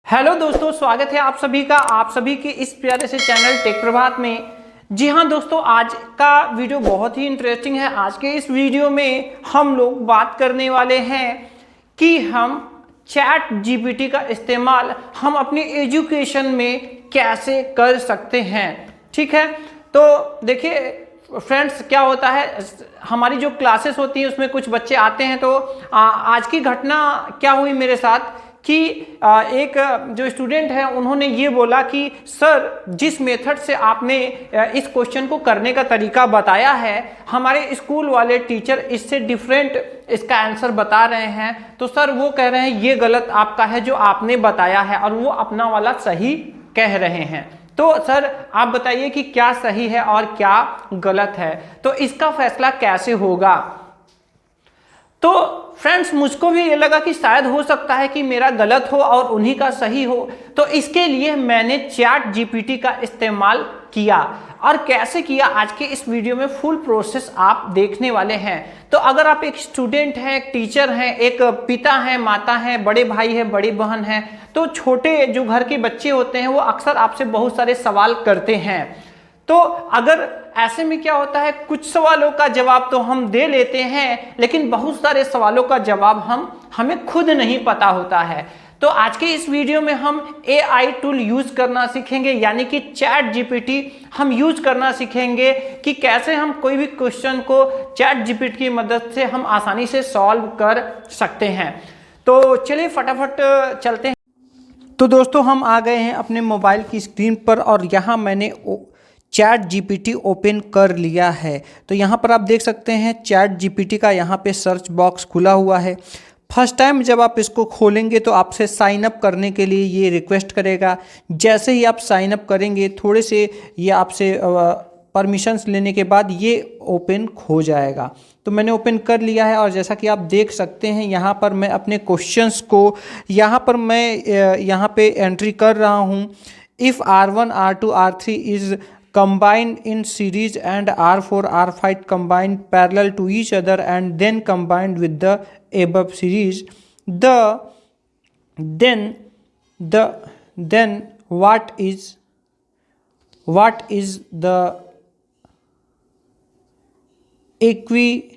Hello दोस्तों, स्वागत है आप सभी का आप सभी के इस प्यारे से चैनल टेक प्रभात में। जी हाँ दोस्तों, आज का वीडियो बहुत ही इंटरेस्टिंग है। आज के इस वीडियो में हम लोग बात करने वाले हैं कि हम चैट जीपीटी का इस्तेमाल हम अपनी एजुकेशन में कैसे कर सकते हैं। ठीक है, तो देखिए फ्रेंड्स, क्या होता है, हमारी जो क्लासेस होती है उसमें कुछ बच्चे आते हैं। तो आज की घटना क्या हुई मेरे साथ कि एक जो स्टूडेंट है उन्होंने ये बोला कि सर, जिस मेथड से आपने इस क्वेश्चन को करने का तरीका बताया है, हमारे स्कूल वाले टीचर इससे डिफरेंट इसका आंसर बता रहे हैं। तो सर वो कह रहे हैं ये गलत आपका है जो आपने बताया है, और वो अपना वाला सही कह रहे हैं। तो सर आप बताइए कि क्या सही है और क्या गलत है, तो इसका फैसला कैसे होगा। तो फ्रेंड्स, मुझको भी ये लगा कि शायद हो सकता है कि मेरा गलत हो और उन्हीं का सही हो। तो इसके लिए मैंने चैट जीपीटी का इस्तेमाल किया, और कैसे किया आज के इस वीडियो में फुल प्रोसेस आप देखने वाले हैं। तो अगर आप एक स्टूडेंट हैं, एक टीचर हैं, एक पिता हैं, माता हैं, बड़े भाई हैं, बड़ी बहन हैं, तो छोटे जो घर के बच्चे होते हैं वो अक्सर आपसे बहुत सारे सवाल करते हैं। तो अगर ऐसे में क्या होता है, कुछ सवालों का जवाब तो हम दे लेते हैं, लेकिन बहुत सारे सवालों का जवाब हमें खुद नहीं पता होता है। तो आज के इस वीडियो में हम AI टूल यूज करना सीखेंगे, यानी कि चैट जीपीटी हम यूज करना सीखेंगे कि कैसे हम कोई भी क्वेश्चन को चैट जीपीटी की मदद से हम आसानी से सॉल्व कर सकते हैं। तो चलिए फटाफट चलते हैं। तो दोस्तों, हम आ गए हैं अपने मोबाइल की स्क्रीन पर, और यहाँ मैंने चैट जीपीटी ओपन कर लिया है। तो यहाँ पर आप देख सकते हैं चैट जीपीटी का यहाँ पे सर्च बॉक्स खुला हुआ है। फर्स्ट टाइम जब आप इसको खोलेंगे तो आपसे साइन अप करने के लिए ये रिक्वेस्ट करेगा। जैसे ही आप साइन अप करेंगे, थोड़े से ये आपसे परमिशंस लेने के बाद ये ओपन हो जाएगा। तो मैंने ओपन कर लिया है, और जैसा कि आप देख सकते हैं यहाँ पर मैं अपने क्वेश्चंस को यहाँ पर मैं यहाँ पे एंट्री कर रहा हूँ। If R1 R2 R3 is combined in series and R4 R5 combined parallel to each other and then combined with the above series, then what is the equivalent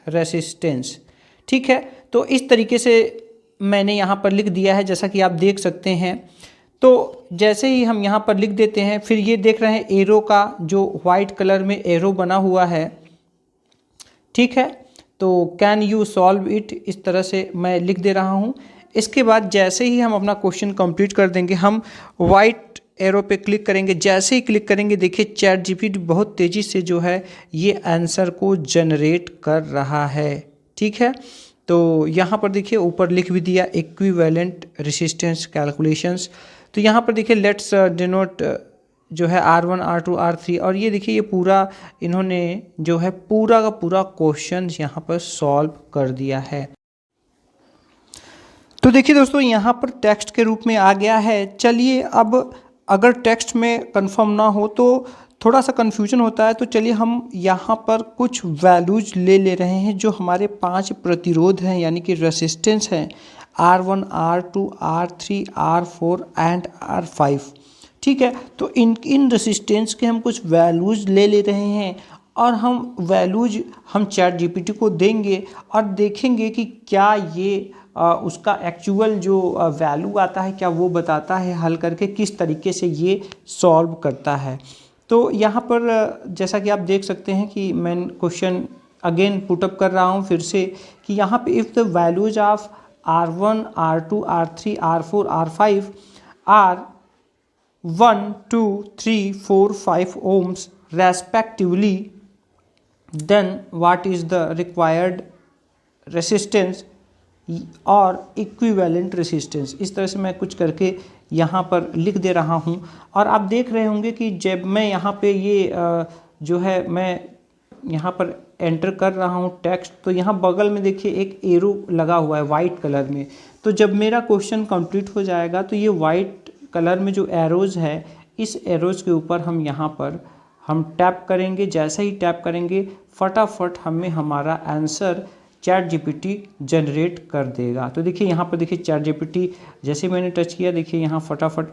resistance। ठीक है, तो इस तरीके से मैंने यहाँ पर लिख दिया है, जैसा कि आप देख सकते हैं। तो जैसे ही हम यहाँ पर लिख देते हैं, फिर ये देख रहे हैं एरो का जो वाइट कलर में एरो बना हुआ है। ठीक है, तो कैन यू सॉल्व इट, इस तरह से मैं लिख दे रहा हूँ। इसके बाद जैसे ही हम अपना क्वेश्चन कंप्लीट कर देंगे, हम वाइट एरो पे क्लिक करेंगे। जैसे ही क्लिक करेंगे, देखिए चैट जीपीटी बहुत तेज़ी से जो है ये आंसर को जनरेट कर रहा है। ठीक है, तो यहाँ पर देखिए ऊपर लिख भी दिया इक्विवेलेंट रेसिस्टेंस कैलकुलेशंस। तो यहाँ पर देखिए लेट्स डिनोट जो है R1 R2 R3, और ये देखिए ये पूरा इन्होंने जो है पूरा का पूरा क्वेश्चन यहाँ पर सॉल्व कर दिया है। तो देखिए दोस्तों, यहाँ पर टेक्स्ट के रूप में आ गया है। चलिए, अब अगर टेक्स्ट में कंफर्म ना हो तो थोड़ा सा कन्फ्यूजन होता है, तो चलिए हम यहाँ पर कुछ वैल्यूज ले रहे हैं जो हमारे 5 प्रतिरोध हैं, यानी कि रेसिस्टेंस हैं, R1 R2 R3 R4 and R5। ठीक है, तो इन रेसिस्टेंस के हम कुछ वैल्यूज ले रहे हैं, और हम वैल्यूज हम चैट जीपीटी को देंगे और देखेंगे कि क्या ये उसका एक्चुअल जो वैल्यू आता है, क्या वो बताता है हल करके किस तरीके से ये सॉल्व करता है। तो यहाँ पर जैसा कि आप देख सकते हैं कि मैं क्वेश्चन अगेन पुटअप कर रहा हूँ फिर से, कि यहाँ पे if the values of R1 R2 R3 R4 R5 are 1 2 3 4 5 ohms respectively, then what is the required resistance और इक्विवेलेंट रेसिस्टेंस। इस तरह से मैं कुछ करके यहाँ पर लिख दे रहा हूँ, और आप देख रहे होंगे कि जब मैं यहाँ पे ये जो है मैं यहाँ पर एंटर कर रहा हूँ टेक्स्ट, तो यहाँ बगल में देखिए एक एरो लगा हुआ है वाइट कलर में। तो जब मेरा क्वेश्चन कंप्लीट हो जाएगा तो ये वाइट कलर में जो एरोज़ है, इस एरोज़ के ऊपर हम यहाँ पर हम टैप करेंगे। जैसे ही टैप करेंगे, फटाफट हमें हमारा आंसर चैट जीपीटी जनरेट कर देगा। तो देखिए यहाँ पर देखिए चैट जीपीटी जैसे मैंने टच किया, देखिए यहाँ फटाफट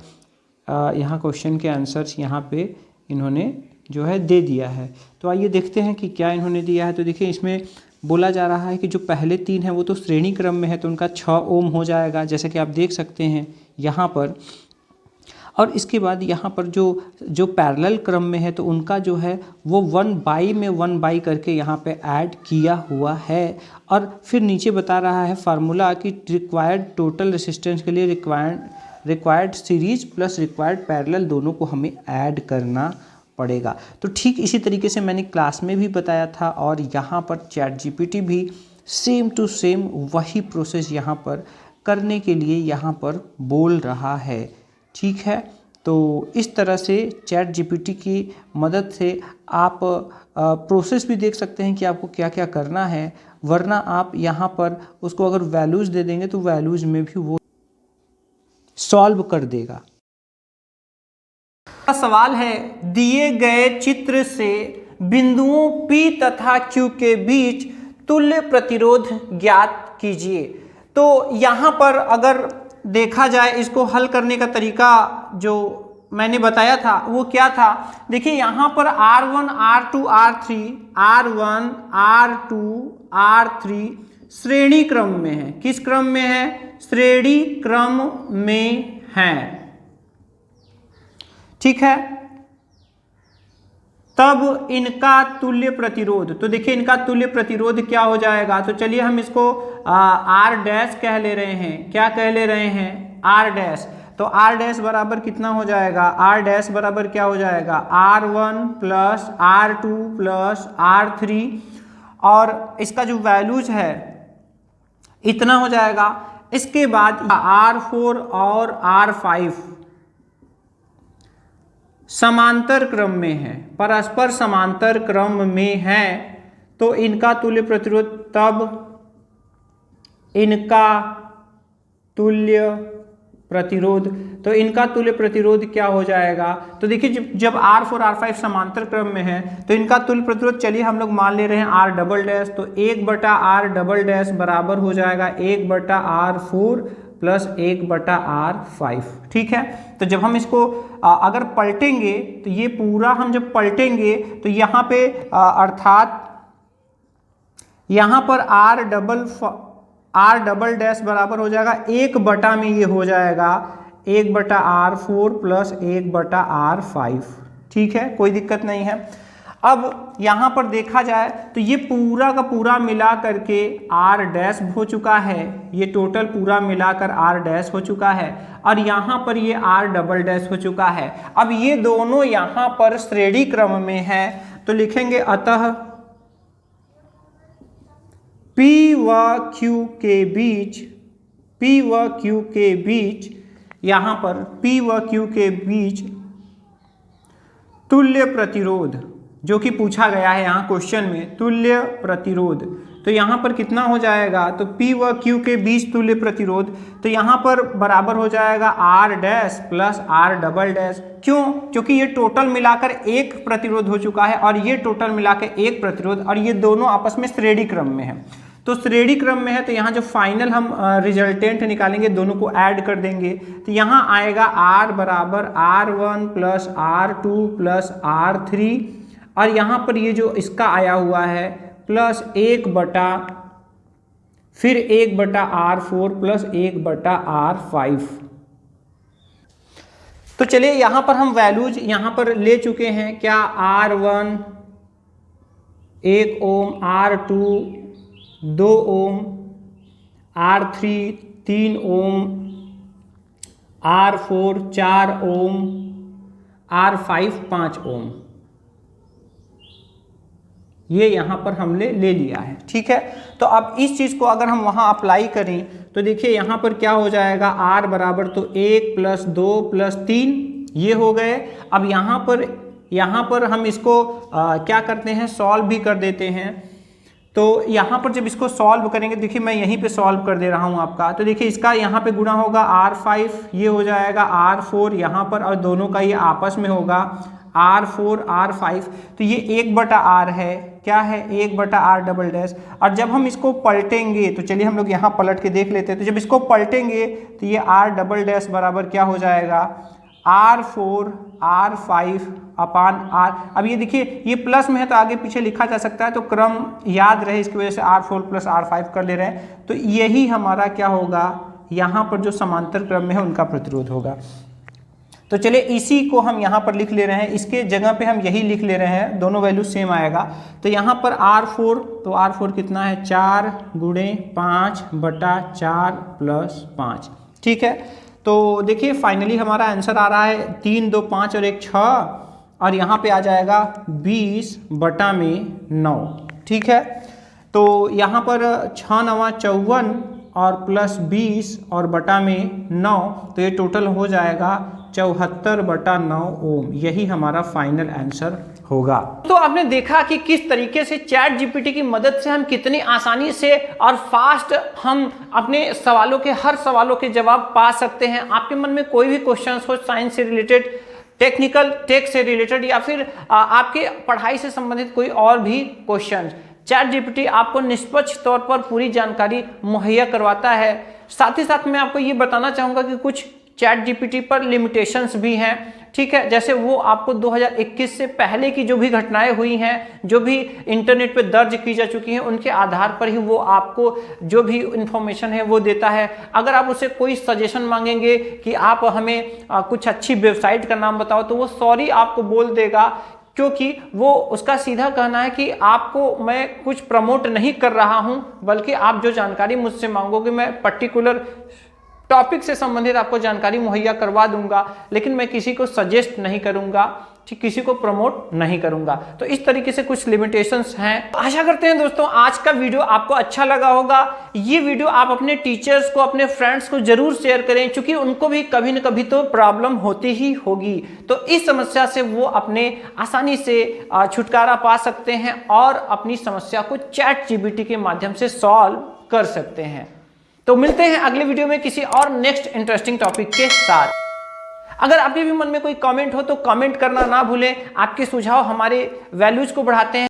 यहाँ क्वेश्चन के आंसर्स यहाँ पे इन्होंने जो है दे दिया है। तो आइए देखते हैं कि क्या इन्होंने दिया है। तो देखिए इसमें बोला जा रहा है कि जो पहले 3 हैं वो तो श्रेणी क्रम में है, तो उनका 6 ओम हो जाएगा, जैसे कि आप देख सकते हैं यहाँ पर। और इसके बाद यहाँ पर जो पैरेलल क्रम में है तो उनका जो है वो 1 बाई में 1 बाई करके यहाँ पे ऐड किया हुआ है। और फिर नीचे बता रहा है फार्मूला कि रिक्वायर्ड टोटल रेसिस्टेंस के लिए required series plus required parallel दोनों को हमें ऐड करना पड़ेगा। तो ठीक इसी तरीके से मैंने क्लास में भी बताया था, और यहाँ पर चैट जीपीटी भी सेम टू सेम वही प्रोसेस यहाँ पर करने के लिए यहाँ पर बोल रहा है। ठीक है, तो इस तरह से चैट जीपीटी की मदद से आप प्रोसेस भी देख सकते हैं कि आपको क्या क्या करना है, वरना आप यहाँ पर उसको अगर वैल्यूज़ दे देंगे तो वैल्यूज़ में भी वो सॉल्व कर देगा। सवाल है, दिए गए चित्र से बिंदुओं P तथा Q के बीच तुल्य प्रतिरोध ज्ञात कीजिए। तो यहाँ पर अगर देखा जाए इसको हल करने का तरीका जो मैंने बताया था वो क्या था, देखिए यहाँ पर R1, R2, R3, R1, R2, R3 श्रेणी क्रम में है। किस क्रम में है? श्रेणी क्रम में है। ठीक है, तब इनका तुल्य प्रतिरोध, तो देखिए इनका तुल्य प्रतिरोध क्या हो जाएगा। तो चलिए हम इसको R डैश कह ले रहे हैं। क्या कह ले रहे हैं? R dash. तो R डैश बराबर कितना हो जाएगा? R डैश बराबर क्या हो जाएगा? R1 plus R2 plus R3, और इसका जो वैल्यूज है इतना हो जाएगा। इसके बाद R4 और R5 समांतर क्रम में है, परस्पर समांतर क्रम में है, तो इनका तुल्य प्रतिरोध, तब इनका तुल्य प्रतिरोध, तो इनका तुल्य प्रतिरोध क्या हो जाएगा? तो देखिए जब R4 R5 समांतर क्रम में है तो इनका तुल्य प्रतिरोध, चलिए हम लोग मान ले रहे हैं R डबल डैश, तो 1/R डबल डैश बराबर हो जाएगा 1/R4 प्लस 1/R5। ठीक है, तो जब हम इसको अगर पलटेंगे तो ये पूरा हम जब पलटेंगे तो यहाँ पे अर्थात यहाँ पर R डबल डैश बराबर हो जाएगा 1 में ये हो जाएगा 1/R4 प्लस 1/R5। ठीक है, कोई दिक्कत नहीं है। अब यहाँ पर देखा जाए तो ये पूरा का पूरा मिला करके R डैश हो चुका है, ये टोटल पूरा मिलाकर R डैश हो चुका है, और यहाँ पर ये R डबल डैश हो चुका है। अब ये दोनों यहाँ पर श्रेणी क्रम में है, तो लिखेंगे अतः P व Q के बीच यहाँ पर P व Q के बीच तुल्य प्रतिरोध, जो कि पूछा गया है यहाँ क्वेश्चन में, तुल्य प्रतिरोध, तो यहाँ पर कितना हो जाएगा? तो P व Q के बीच तुल्य प्रतिरोध, तो यहाँ पर बराबर हो जाएगा R dash plus R double dash. क्यों? क्योंकि ये टोटल मिलाकर एक प्रतिरोध हो चुका है और ये टोटल मिलाकर एक प्रतिरोध, और ये दोनों आपस में श्रेणी क्रम में है। तो श्रेणी क्रम में है तो यहाँ जो फाइनल हम रिजल्टेंट निकालेंगे दोनों को ऐड कर देंगे, तो यहाँ आएगा R बराबर R1 plus R2 plus R3, और यहाँ पर ये जो इसका आया हुआ है प्लस 1/R4 प्लस 1/R5। तो चलिए यहाँ पर हम वैल्यूज यहाँ पर ले चुके हैं। क्या? R1 1 ओम, R2 2 ओम, R3 3 ओम, R4 4 ओम, R5 5 ओम, ये यहाँ पर हमने ले लिया है। ठीक है, तो अब इस चीज़ को अगर हम वहाँ अप्लाई करें तो देखिए यहाँ पर क्या हो जाएगा? R बराबर तो 1 प्लस 2 प्लस 3 ये हो गए। अब यहाँ पर हम इसको क्या करते हैं? सॉल्व भी कर देते हैं। तो यहाँ पर जब इसको सॉल्व करेंगे, देखिए मैं यहीं पे सॉल्व कर दे रहा हूँ आपका, तो देखिए इसका यहाँ पे गुणा होगा R5, ये हो जाएगा R4 यहाँ पर, और दोनों का ये आपस में होगा R4 R5, तो ये 1/R है, क्या है 1/r डबल डैश। और जब हम इसको पलटेंगे तो चलिए हम लोग यहाँ पलट के देख लेते हैं। तो जब इसको पलटेंगे तो ये r डबल डैश बराबर क्या हो जाएगा r4 r5 अपान r। अब ये देखिए ये प्लस में है तो आगे पीछे लिखा जा सकता है, तो क्रम याद रहे इसकी वजह से r4 प्लस r5 कर ले रहे हैं। तो यही हमारा क्या होगा, यहाँ पर जो समांतर क्रम में है उनका प्रतिरोध होगा। तो चलिए इसी को हम यहाँ पर लिख ले रहे हैं, इसके जगह पे हम यही लिख ले रहे हैं, दोनों वैल्यू सेम आएगा। तो यहाँ पर r4, तो r4 कितना है 4 गुणे 5/4 + 5, ठीक है। तो देखिए फाइनली हमारा आंसर आ रहा है 3 2 5 और 1 6, और यहाँ पे आ जाएगा 20/9, ठीक है। तो यहाँ पर 6 9 54 और प्लस 20 और बटा में 9, तो ये टोटल हो जाएगा 74/9 ओम। यही हमारा फाइनल आंसर होगा। तो आपने देखा कि किस तरीके से चैट जीपीटी की मदद से हम कितनी आसानी से और फास्ट हम अपने सवालों के हर सवालों के जवाब पा सकते हैं। आपके मन में कोई भी क्वेश्चन हो, साइंस से रिलेटेड, टेक्निकल, टेक से रिलेटेड, या फिर आपके पढ़ाई से संबंधित कोई और भी क्वेश्चन, चैट जीपीटी आपको निष्पक्ष तौर पर पूरी जानकारी मुहैया करवाता है। साथ ही साथ मैं आपको ये बताना चाहूँगा कि कुछ चैट जीपीटी पर लिमिटेशंस भी हैं, ठीक है। जैसे वो आपको 2021 से पहले की जो भी घटनाएं हुई हैं, जो भी इंटरनेट पे दर्ज की जा चुकी हैं, उनके आधार पर ही वो आपको जो भी इंफॉर्मेशन है वो देता है। अगर आप उससे कोई सजेशन मांगेंगे कि आप हमें कुछ अच्छी वेबसाइट का नाम बताओ, तो वो सॉरी आपको बोल देगा, क्योंकि वो उसका सीधा कहना है कि आपको मैं कुछ प्रमोट नहीं कर रहा हूं, बल्कि आप जो जानकारी मुझसे मांगोगे मैं पर्टिकुलर टॉपिक से संबंधित आपको जानकारी मुहैया करवा दूंगा, लेकिन मैं किसी को सजेस्ट नहीं करूंगा, ठीक, किसी को प्रमोट नहीं करूंगा। तो इस तरीके से कुछ लिमिटेशंस हैं। आशा करते हैं दोस्तों आज का वीडियो आपको अच्छा लगा होगा। ये वीडियो आप अपने टीचर्स को, अपने फ्रेंड्स को जरूर शेयर करें, क्योंकि उनको भी कभी न कभी तो प्रॉब्लम होती ही होगी। तो इस समस्या से वो अपने आसानी से छुटकारा पा सकते हैं और अपनी समस्या को चैट जीपीटी के माध्यम से सॉल्व कर सकते हैं। तो मिलते हैं अगले वीडियो में किसी और नेक्स्ट इंटरेस्टिंग टॉपिक के साथ। अगर आपके भी मन में कोई कमेंट हो तो कमेंट करना ना भूलें। आपके सुझाव हमारे वैल्यूज को बढ़ाते हैं।